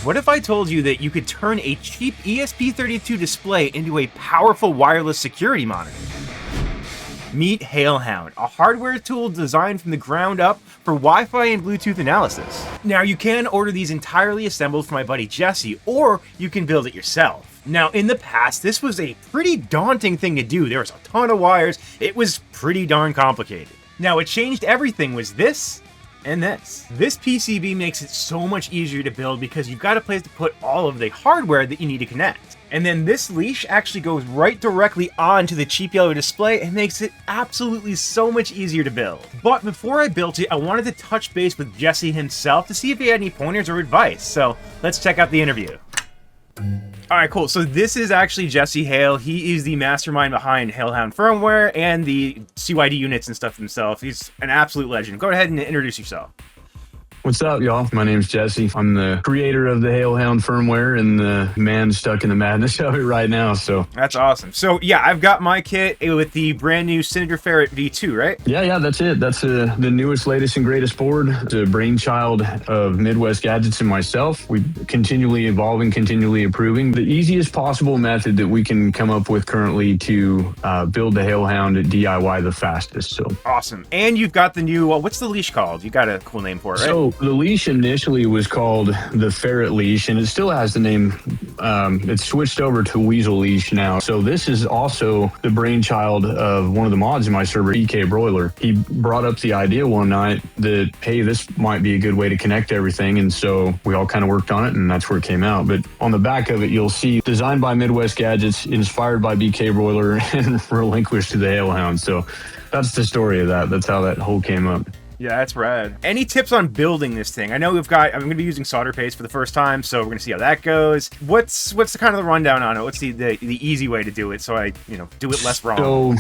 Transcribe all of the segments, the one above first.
What if I told you that you could turn a cheap ESP32 display into a powerful wireless security monitor? Meet HaleHound, a hardware tool designed from the ground up for Wi-Fi and Bluetooth analysis. Now, you can order these entirely assembled from my buddy Jesse, or you can build it yourself. Now, in the past, this was a pretty daunting thing to do. There was a ton of wires. It was pretty darn complicated. Now, what changed everything was this and this. This PCB makes it so much easier to build because you've got a place to put all of the hardware that you need to connect. And then this leash actually goes right directly onto the cheap yellow display and makes it absolutely so much easier to build. But before I built it, I wanted to touch base with Jesse himself to see if he had any pointers or advice. So let's check out the interview. All right, cool. So this is actually Jesse Hale. He is the mastermind behind HaleHound firmware and the CYD units and stuff himself. He's an absolute legend. Go ahead and introduce yourself. What's up, y'all? My name's Jesse. I'm the creator of the HaleHound firmware and the man stuck in the madness of it right now. So that's awesome. So yeah, I've got my kit with the brand new Cinder V2, right? Yeah, that's it. That's the newest, latest, and greatest board. It's a brainchild of Midwest Gadgets and myself. We continually evolving, continually improving. The easiest possible method that we can come up with currently to build the HaleHound DIY the fastest. So awesome. And you've got the new, what's the leash called? You got a cool name for it, right? So the leash initially was called the Ferret Leash, and it still has the name. It's switched over to Weasel Leash now. So this is also the brainchild of one of the mods in my server, EK Broiler. He brought up the idea one night that, hey, this might be a good way to connect everything. And so we all kind of worked on it, and that's where it came out. But on the back of it, you'll see designed by Midwest Gadgets, inspired by BK Broiler, and relinquished to the HaleHound. So that's the story of that. That's how that whole came up. Yeah, that's rad. Any tips on building this thing? I know I'm going to be using solder paste for the first time, so we're going to see how that goes. What's the kind of the rundown on it? What's the easy way to do it so I, do it less wrong?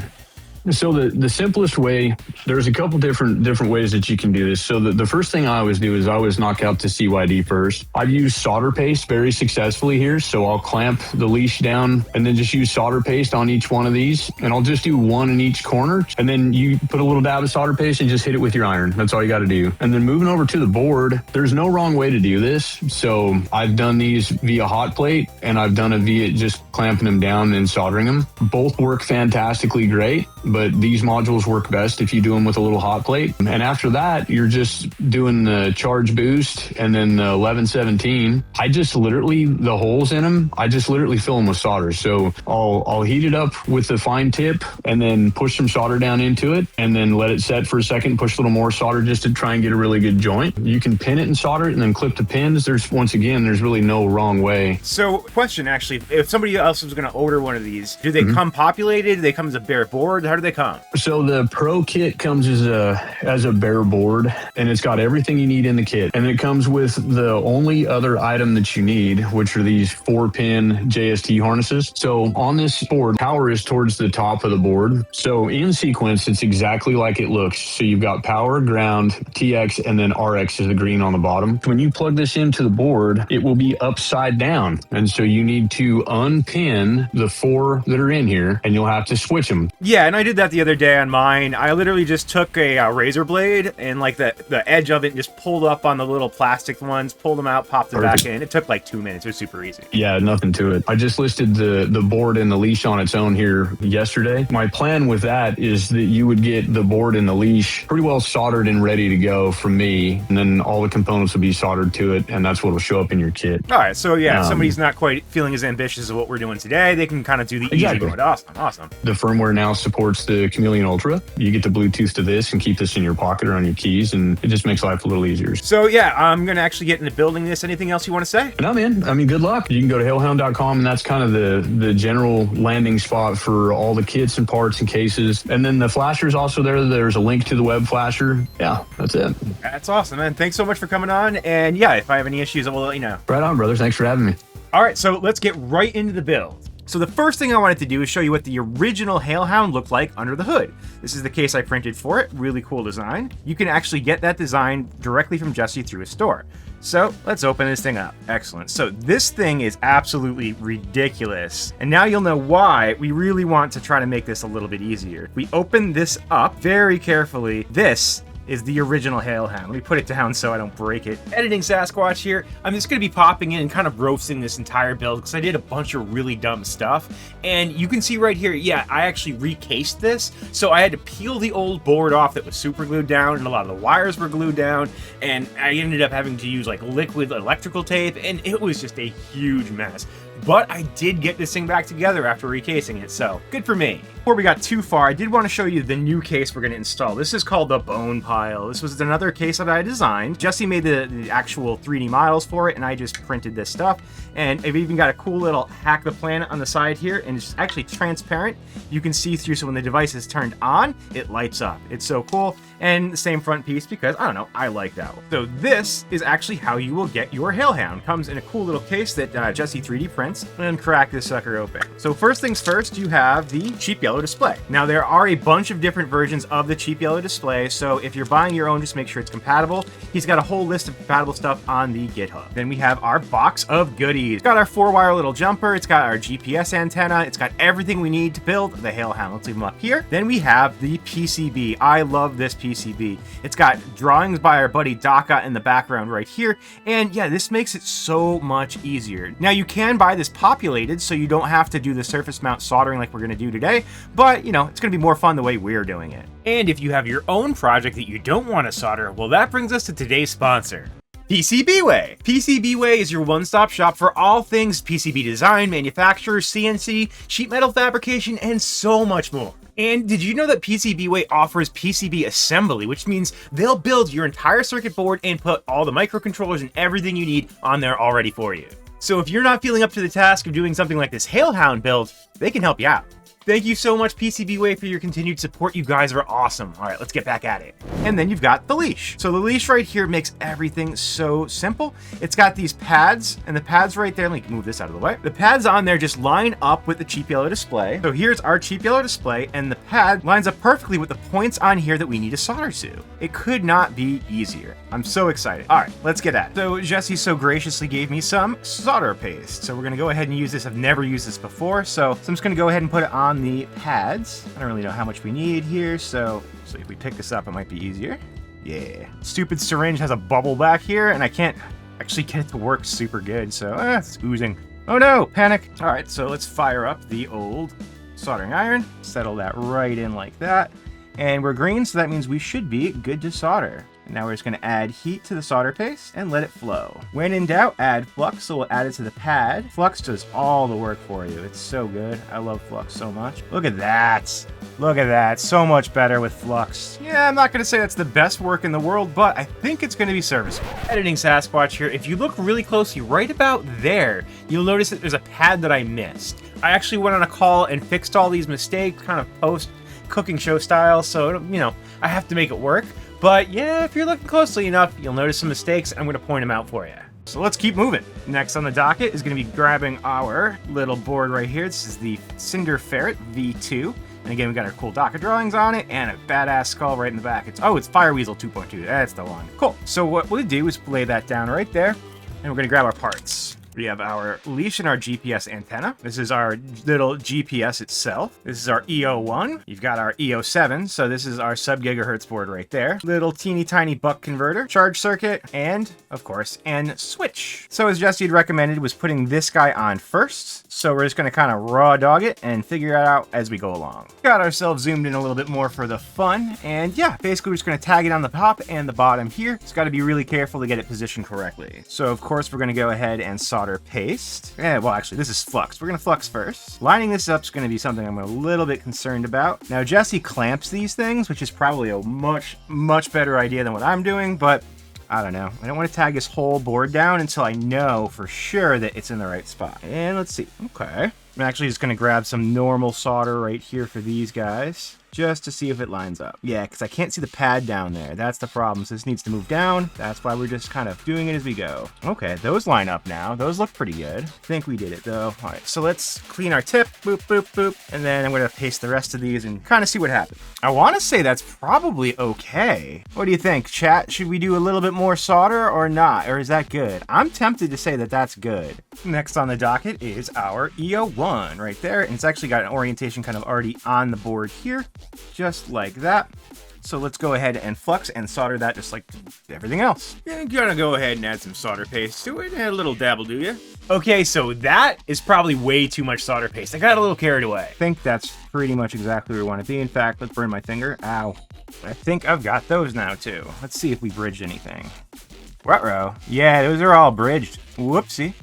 So the simplest way, there's a couple different ways that you can do this. So the first thing I always do is I always knock out the CYD first. I've used solder paste very successfully here. So I'll clamp the leash down and then just use solder paste on each one of these. And I'll just do one in each corner. And then you put a little dab of solder paste and just hit it with your iron. That's all you got to do. And then moving over to the board, there's no wrong way to do this. So I've done these via hot plate and I've done it via just clamping them down and soldering them. Both work fantastically great. But these modules work best if you do them with a little hot plate. And after that, you're just doing the charge boost and then the 1117. I just literally, the holes in them, I just literally fill them with solder. So I'll heat it up with the fine tip and then push some solder down into it and then let it set for a second, push a little more solder just to try and get a really good joint. You can pin it and solder it and then clip the pins. There's really no wrong way. So question, actually, if somebody else was going to order one of these, do they come populated? Do they come as a bare board? How do they come? So the Pro kit comes as a bare board, and it's got everything you need in the kit. And it comes with the only other item that you need, which are these 4-pin JST harnesses. So on this board, power is towards the top of the board. So in sequence, it's exactly like it looks. So you've got power, ground, TX, and then RX is the green on the bottom. When you plug this into the board, it will be upside down. And so you need to unpin the 4 that are in here, and you'll have to switch them. Yeah, and I did that the other day on mine. I literally just took a razor blade and like the edge of it and just pulled up on the little plastic ones, pulled them out, popped them back in. It took like 2 minutes. It was super easy. Yeah, nothing to it. I just listed the board and the leash on its own here yesterday. My plan with that is that you would get the board and the leash pretty well soldered and ready to go from me, and then all the components will be soldered to it, and that's what will show up in your kit. All right, so yeah, if somebody's not quite feeling as ambitious as what we're doing today, they can kind of do the easy mode. Awesome. The firmware now supports the Chameleon Ultra. You get to Bluetooth to this and keep this in your pocket or on your keys, and it just makes life a little easier. So yeah, I'm going to actually get into building this. Anything else you want to say? No, man. I mean, good luck. You can go to halehound.com, and that's kind of the general landing spot for all the kits and parts and cases. And then the flasher is also there. There's a link to the web flasher. Yeah, that's it. That's awesome, man. Thanks so much for coming on. And yeah, if I have any issues, I will let you know. Right on, brother. Thanks for having me. All right, so let's get right into the build. So the first thing I wanted to do is show you what the original HaleHound looked like under the hood. This is the case I printed for it. Really cool design. You can actually get that design directly from Jesse through his store. So let's open this thing up. Excellent. So this thing is absolutely ridiculous. And now you'll know why we really want to try to make this a little bit easier. We open this up very carefully. This is the original HaleHound. Let me put it down so I don't break it. Editing Sasquatch here. I'm just going to be popping in and kind of roasting this entire build because I did a bunch of really dumb stuff. And you can see right here, yeah, I actually recased this. So I had to peel the old board off that was super glued down, and a lot of the wires were glued down. And I ended up having to use like liquid electrical tape, and it was just a huge mess. But I did get this thing back together after recasing it, so good for me. Before we got too far, I did want to show you the new case we're going to install. This is called the Bone Pile. This was another case that I designed. Jesse made the actual 3D models for it, and I just printed this stuff. And I've even got a cool little Hack the Planet on the side here, and it's actually transparent. You can see through, so when the device is turned on, it lights up. It's so cool. And the same front piece because, I don't know, I like that one. So this is actually how you will get your HaleHound. Comes in a cool little case that Jesse 3D prints, and crack this sucker open. So first things first, you have the cheap yellow display. Now there are a bunch of different versions of the cheap yellow display, so if you're buying your own, just make sure it's compatible. He's got a whole list of compatible stuff on the GitHub. Then we have our box of goodies. It's got our 4-wire little jumper, it's got our GPS antenna, it's got everything we need to build the HaleHound. Let's leave them up here. Then we have the PCB. I love this PCB. It's got drawings by our buddy Daka in the background right here, and yeah, this makes it so much easier. Now you can buy this populated, so you don't have to do the surface mount soldering like we're going to do today, but you know, it's going to be more fun the way we're doing it. And if you have your own project that you don't want to solder, well, that brings us to today's sponsor, PCB Way. PCB Way is your one-stop shop for all things PCB design, manufacture, CNC, sheet metal fabrication, and so much more. And did you know that PCB Way offers PCB assembly, which means they'll build your entire circuit board and put all the microcontrollers and everything you need on there already for you. So if you're not feeling up to the task of doing something like this HaleHound build, they can help you out. Thank you so much, PCB Way, for your continued support. You guys are awesome. All right, let's get back at it. And then you've got the leash. So the leash right here makes everything so simple. It's got these pads, and the pads right there, let me move this out of the way. The pads on there just line up with the cheap yellow display. So here's our cheap yellow display, and the pad lines up perfectly with the points on here that we need to solder to. It could not be easier. I'm so excited. All right, let's get at it. So Jesse so graciously gave me some solder paste. So we're gonna go ahead and use this. I've never used this before, so I'm just gonna go ahead and put it on the pads. I don't really know how much we need here, so if we pick this up, it might be easier. Yeah. Stupid syringe has a bubble back here, and I can't actually get it to work super good, so it's oozing. Oh no, panic. All right, so let's fire up the old soldering iron, settle that right in like that, and we're green, so that means we should be good to solder. Now we're just going to add heat to the solder paste and let it flow. When in doubt, add flux, so we'll add it to the pad. Flux does all the work for you. It's so good. I love flux so much. Look at that. Look at that. So much better with flux. Yeah, I'm not going to say that's the best work in the world, but I think it's going to be serviceable. Editing Sasquatch here. If you look really closely, right about there, you'll notice that there's a pad that I missed. I actually went on a call and fixed all these mistakes, kind of post cooking show style, so, you know, I have to make it work. But yeah, if you're looking closely enough, you'll notice some mistakes. I'm going to point them out for you. So let's keep moving. Next on the docket is going to be grabbing our little board right here. This is the Cinder V2. And again, we got our cool docket drawings on it and a badass skull right in the back. It's Fire Weasel 2.2. That's the one. Cool. So what we'll do is lay that down right there, and we're going to grab our parts. We have our leash and our GPS antenna. This is our little GPS itself. This is our EO1. You've got our EO7, so this is our sub-gigahertz board right there. Little teeny tiny buck converter, charge circuit, and, of course, an switch. So as Jesse had recommended, was putting this guy on first. So we're just going to kind of raw dog it and figure it out as we go along. Got ourselves zoomed in a little bit more for the fun. And yeah, basically we're just going to tag it on the top and the bottom here. It's got to be really careful to get it positioned correctly. So of course, we're going to go ahead and solder paste. Well, actually, this is flux. We're going to flux first. Lining this up is going to be something I'm a little bit concerned about. Now, Jesse clamps these things, which is probably a much better idea than what I'm doing, but I don't know. I don't want to tag this whole board down until I know for sure that it's in the right spot. And let's see. Okay. I'm actually just going to grab some normal solder right here for these guys, just to see if it lines up. Yeah, because I can't see the pad down there. That's the problem. So this needs to move down. That's why we're just kind of doing it as we go. Okay, those line up now. Those look pretty good. I think we did it though. All right, so let's clean our tip. Boop, boop, boop. And then I'm going to paste the rest of these and kind of see what happens. I want to say that's probably okay. What do you think, chat? Should we do a little bit more solder or not? Or is that good? I'm tempted to say that that's good. Next on the docket is our EO1 right there. And it's actually got an orientation kind of already on the board here. Just like that. So let's go ahead and flux and solder that just like everything else. You're gonna go ahead and add some solder paste to it. A little dabble, do ya? Okay, so that is probably way too much solder paste. I got a little carried away. I think that's pretty much exactly where we want to be. In fact, let's burn my finger. Ow. I think I've got those now too. Let's see if we bridged anything. Ruh-roh. Yeah, those are all bridged. Whoopsie.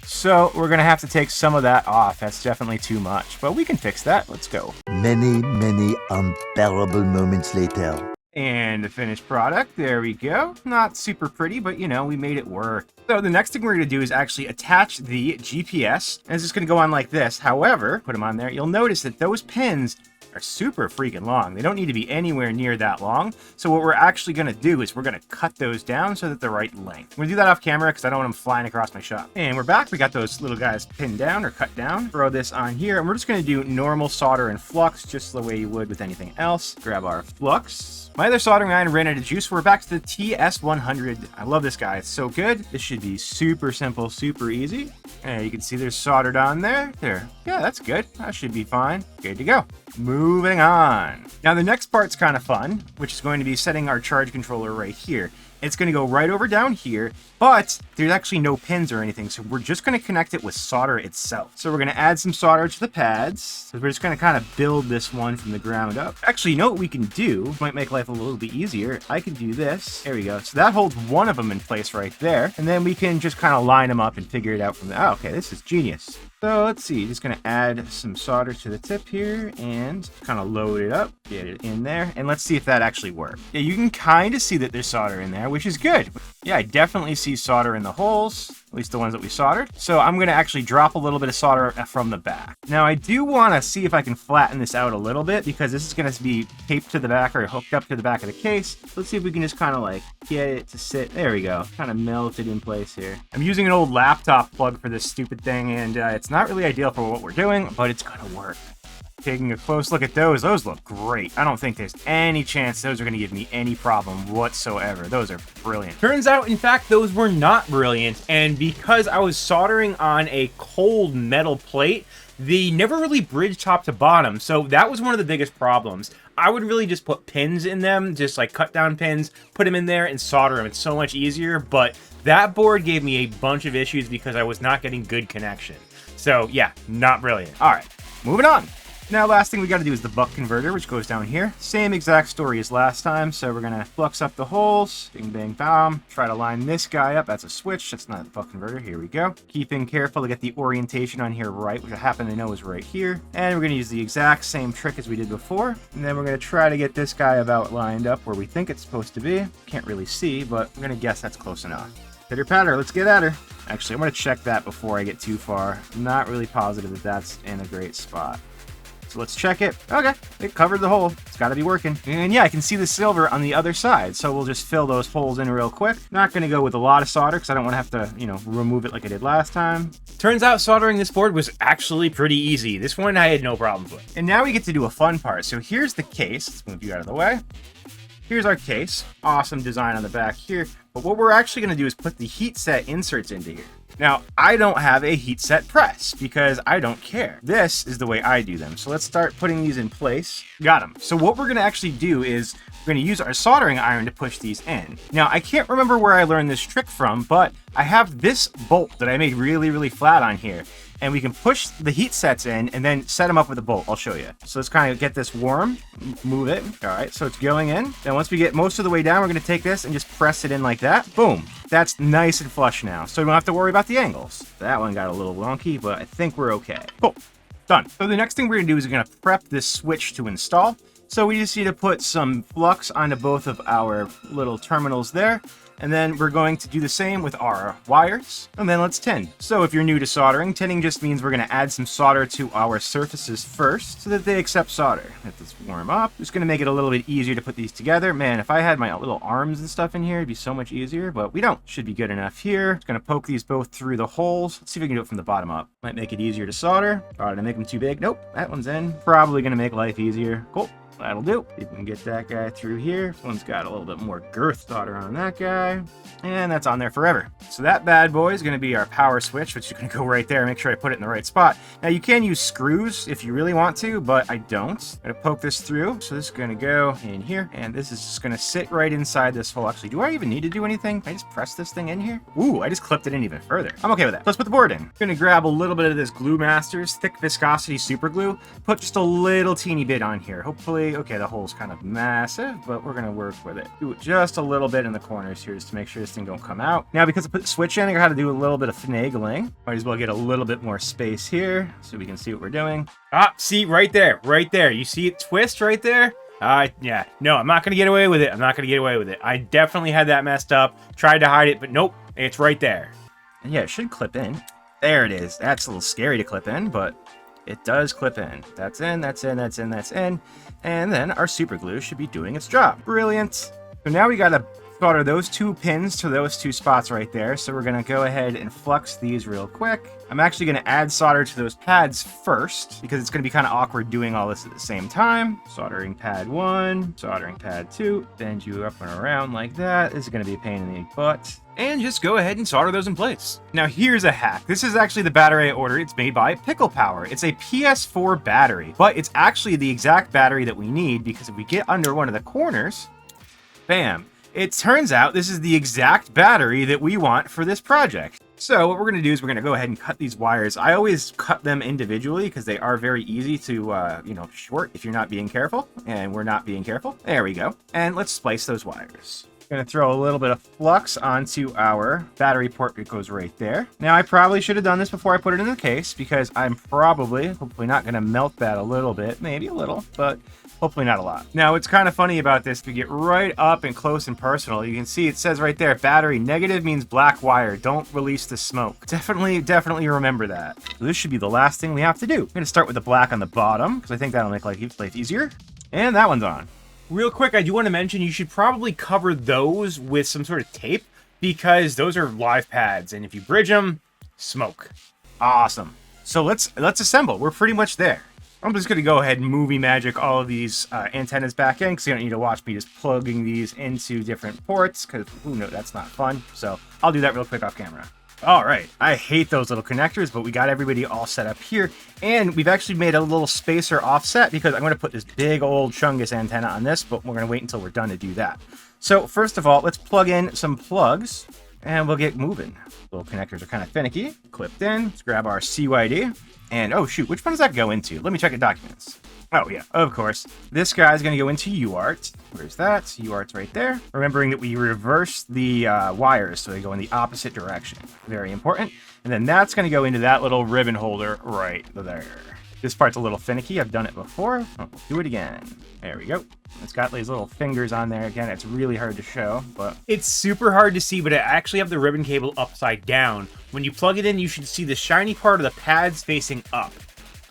So we're gonna have to take some of that off. That's definitely too much, but we can fix that. Let's go. Many, many unbearable moments later. And the finished product, there we go. Not super pretty, but you know, we made it work. So the next thing we're gonna do is actually attach the GPS, and it's just gonna go on like this. However, put them on there, you'll notice that those pins are super freaking long. They don't need to be anywhere near that long. So what we're actually going to do is we're going to cut those down so that they're right length. We're going to do that off camera because I don't want them flying across my shop. And we're back. We got those little guys pinned down or cut down. Throw this on here, and we're just going to do normal solder and flux just the way you would with anything else. Grab our flux. My other soldering iron ran out of juice. We're back to the TS100. I love this guy. It's so good. This should be super simple, super easy. And you can see there's soldered on there. There. Yeah, that's good. That should be fine. Good to go. Moving on. Now the next part's kind of fun, which is going to be setting our charge controller right here. It's going to go right over down here, but there's actually no pins or anything, so we're just going to connect it with solder itself. So we're going to add some solder to the pads. So we're just going to kind of build this one from the ground up. Actually, you know what we can do? Might make life a little bit easier. I can do this. There we go. So that holds one of them in place right there, and then we can just kind of line them up and figure it out from there. Oh, okay, this is genius. So let's see, just gonna add some solder to the tip here and kind of load it up, get it in there, and let's see if that actually works. Yeah, you can kind of see that there's solder in there, which is good. Yeah, I definitely see solder in the holes, at least the ones that we soldered. So I'm gonna actually drop a little bit of solder from the back. Now I do wanna see if I can flatten this out a little bit because this is gonna be taped to the back or hooked up to the back of the case. Let's see if we can just kind of like get it to sit. There we go, kind of melt it in place here. I'm using an old laptop plug for this stupid thing, and it's not really ideal for what we're doing, but it's gonna work. Taking a close look at those look great. I don't think there's any chance those are gonna give me any problem whatsoever. Those are brilliant. Turns out, in fact, those were not brilliant, and because I was soldering on a cold metal plate, they never really bridged top to bottom, so that was one of the biggest problems. I would really just put pins in them, just like cut down pins, put them in there and solder them. It's so much easier, but that board gave me a bunch of issues because I was not getting good connection. So yeah, not brilliant. All right, moving on. Now, last thing we got to do is the buck converter, which goes down here. Same exact story as last time. So we're going to flux up the holes. Bing, bang, bam. Try to line this guy up. That's a switch. That's not a buck converter. Here we go. Keeping careful to get the orientation on here right, which I happen to know is right here. And we're going to use the exact same trick as we did before. And then we're going to try to get this guy about lined up where we think it's supposed to be. Can't really see, but I'm going to guess that's close enough. Pitter patter, let's get at her. Actually, I'm going to check that before I get too far. I'm not really positive that that's in a great spot. So let's check it. Okay, it covered the hole. It's got to be working. And yeah, I can see the silver on the other side. So we'll just fill those holes in real quick. Not going to go with a lot of solder because I don't want to have to, you know, remove it like I did last time. Turns out soldering this board was actually pretty easy. This one I had no problems with. And now we get to do a fun part. So here's the case. Let's move you out of the way. Here's our case. Awesome design on the back here. But what we're actually going to do is put the heat set inserts into here. Now, I don't have a heat set press because I don't care. This is the way I do them. So let's start putting these in place. Got them. So what we're going to actually do is we're going to use our soldering iron to push these in. Now, I can't remember where I learned this trick from, but I have this bolt that I made really, really flat on here. And we can push the heat sets in and then set them up with a bolt. I'll show you. So let's kind of get this warm, move it. All right, so it's going in. Then once we get most of the way down, we're gonna take this and just press it in like that. Boom. That's nice and flush now. So we don't have to worry about the angles. That one got a little wonky, but I think we're okay. Cool, done. So the next thing we're gonna do is we're gonna prep this switch to install. So we just need to put some flux onto both of our little terminals there. And then we're going to do the same with our wires, and then let's tin. So if you're new to soldering, tinning just means we're gonna add some solder to our surfaces first so that they accept solder. Let this warm up. Just gonna make it a little bit easier to put these together. Man, if I had my little arms and stuff in here, it'd be so much easier, but we don't. Should be good enough here. Just gonna poke these both through the holes. Let's see if we can do it from the bottom up. Might make it easier to solder. Did I make them too big? Nope, that one's in. Probably gonna make life easier. Cool. That'll do. You can get that guy through here. This one's got a little bit more girth solder on that guy. And that's on there forever. So that bad boy is going to be our power switch, which is going to go right there. Make sure I put it in the right spot. Now you can use screws if you really want to, but I don't. I'm going to poke this through. So this is going to go in here, and this is just going to sit right inside this hole. Actually, do I even need to do anything? Can I just press this thing in here? Ooh, I just clipped it in even further. I'm okay with that. Let's put the board in. I'm going to grab a little bit of this Glue Masters thick viscosity super glue. Put just a little teeny bit on here. Hopefully, okay, the hole's kind of massive, but we're going to work with it. Do just a little bit in the corners here just to make sure this thing don't come out. Now, because I put the switch in, I got to do a little bit of finagling. Might as well get a little bit more space here so we can see what we're doing. Ah, see, right there. You see it twist right there? Yeah, no, I'm not going to get away with it. I definitely had that messed up. Tried to hide it, but nope, it's right there. And yeah, it should clip in. There it is. That's a little scary to clip in, but it does clip in. That's in, that's in, that's in, that's in. And then our super glue should be doing its job. Brilliant. So now we got to solder those 2 pins to those 2 spots right there. So we're going to go ahead and flux these real quick. I'm actually going to add solder to those pads first because it's going to be kind of awkward doing all this at the same time. Soldering pad 1, soldering pad 2, bend you up and around like that. This is going to be a pain in the butt. And just go ahead and solder those in place. Now here's a hack. This is actually the battery I ordered. It's made by Pickle Power. It's a PS4 battery, but it's actually the exact battery that we need because if we get under one of the corners, bam. It turns out this is the exact battery that we want for this project. So what we're going to do is we're going to go ahead and cut these wires. I always cut them individually because they are very easy to, short if you're not being careful. And we're not being careful. There we go. And let's splice those wires. Going to throw a little bit of flux onto our battery port that goes right there. Now, I probably should have done this before I put it in the case because I'm hopefully not going to melt that a little bit. Maybe a little, but hopefully not a lot. Now, what's kind of funny about this, if you get right up and close and personal, you can see it says right there, battery negative means black wire. Don't release the smoke. Definitely remember that. So this should be the last thing we have to do. I'm going to start with the black on the bottom because I think that'll make life easier. And that one's on. Real quick, I do want to mention you should probably cover those with some sort of tape because those are live pads, and if you bridge them, smoke. Awesome. So let's assemble. We're pretty much there. I'm just going to go ahead and movie magic all of these antennas back in because you don't need to watch me just plugging these into different ports because, no, that's not fun. So I'll do that real quick off camera. All right, I hate those little connectors, but we got everybody all set up here. And we've actually made a little spacer offset because I'm going to put this big old Chungus antenna on this, but we're going to wait until we're done to do that. So first of all, let's plug in some plugs and we'll get moving. Little connectors are kind of finicky. Clipped in. Let's grab our CYD. And oh shoot, which one does that go into? Let me check the documents. Oh yeah, of course. This guy's going to go into UART. Where's that? UART's right there. Remembering that we reverse the wires so they go in the opposite direction. Very important. And then that's going to go into that little ribbon holder right there. This part's a little finicky. I've done it before. We'll do it again. There we go. It's got these little fingers on there. Again, it's really hard to show, but it's super hard to see, but I actually have the ribbon cable upside down. When you plug it in, you should see the shiny part of the pads facing up.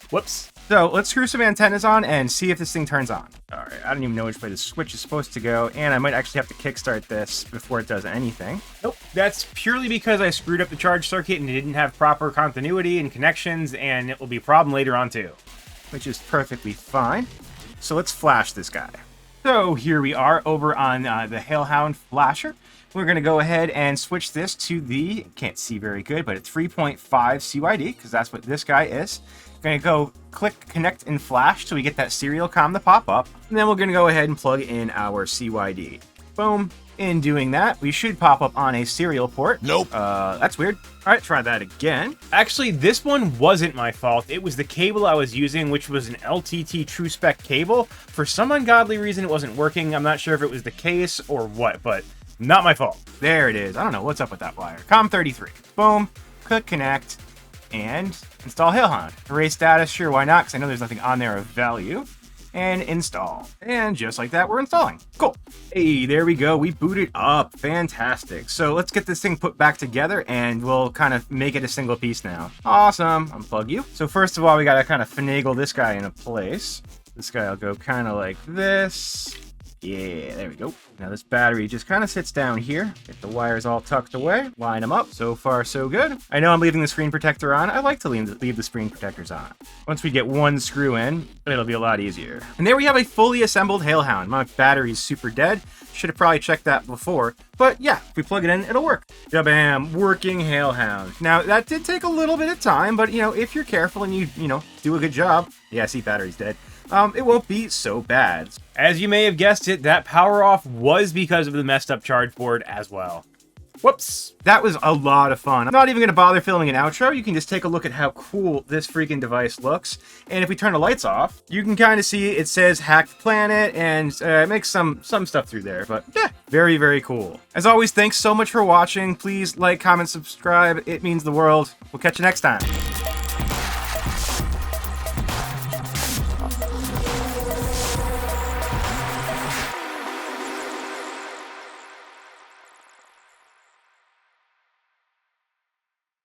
Whoops. So let's screw some antennas on and see if this thing turns on. All right, I don't even know which way the switch is supposed to go, and I might actually have to kickstart this before it does anything. Nope, that's purely because I screwed up the charge circuit and it didn't have proper continuity and connections, and it will be a problem later on too. Which is perfectly fine. So let's flash this guy. So here we are over on the HaleHound flasher. We're going to go ahead and switch this to the, can't see very good, but it's 3.5 CYD, because that's what this guy is. We're going to go click connect and flash till we get that serial comm to pop up. And then we're going to go ahead and plug in our CYD. Boom. In doing that, we should pop up on a serial port. Nope. That's weird. All right, try that again. Actually, this one wasn't my fault. It was the cable I was using, which was an LTT True Spec cable. For some ungodly reason, it wasn't working. I'm not sure if it was the case or what, but not my fault. There it is. I don't know what's up with that wire. COM33. Boom. Click connect. And install HaleHound. Erase status, sure, why not? Because I know there's nothing on there of value. And install. And just like that, we're installing. Cool. Hey, there we go. We booted up. Fantastic. So let's get this thing put back together and we'll kind of make it a single piece now. Awesome. Unplug you. So first of all, we got to kind of finagle this guy into place. This guy will go kind of like this. Yeah, there we go. Now this battery just kind of sits down here. Get the wires all tucked away. Line them up. So far, so good. I know I'm leaving the screen protector on. I like to leave the screen protectors on. Once we get one screw in, it'll be a lot easier. And there we have a fully assembled HaleHound. My battery's super dead. Should have probably checked that before. But yeah, if we plug it in, it'll work. Jabam, working HaleHound. Now, that did take a little bit of time, but, you know, if you're careful and you know, do a good job. Yeah, see, battery's dead. It won't be so bad. As you may have guessed it, that power off was because of the messed up charge board as well. Whoops. That was a lot of fun. I'm not even going to bother filming an outro. You can just take a look at how cool this freaking device looks. And if we turn the lights off, you can kind of see it says Hacked Planet and it makes some stuff through there. But yeah, very, very cool. As always, thanks so much for watching. Please like, comment, subscribe. It means the world. We'll catch you next time.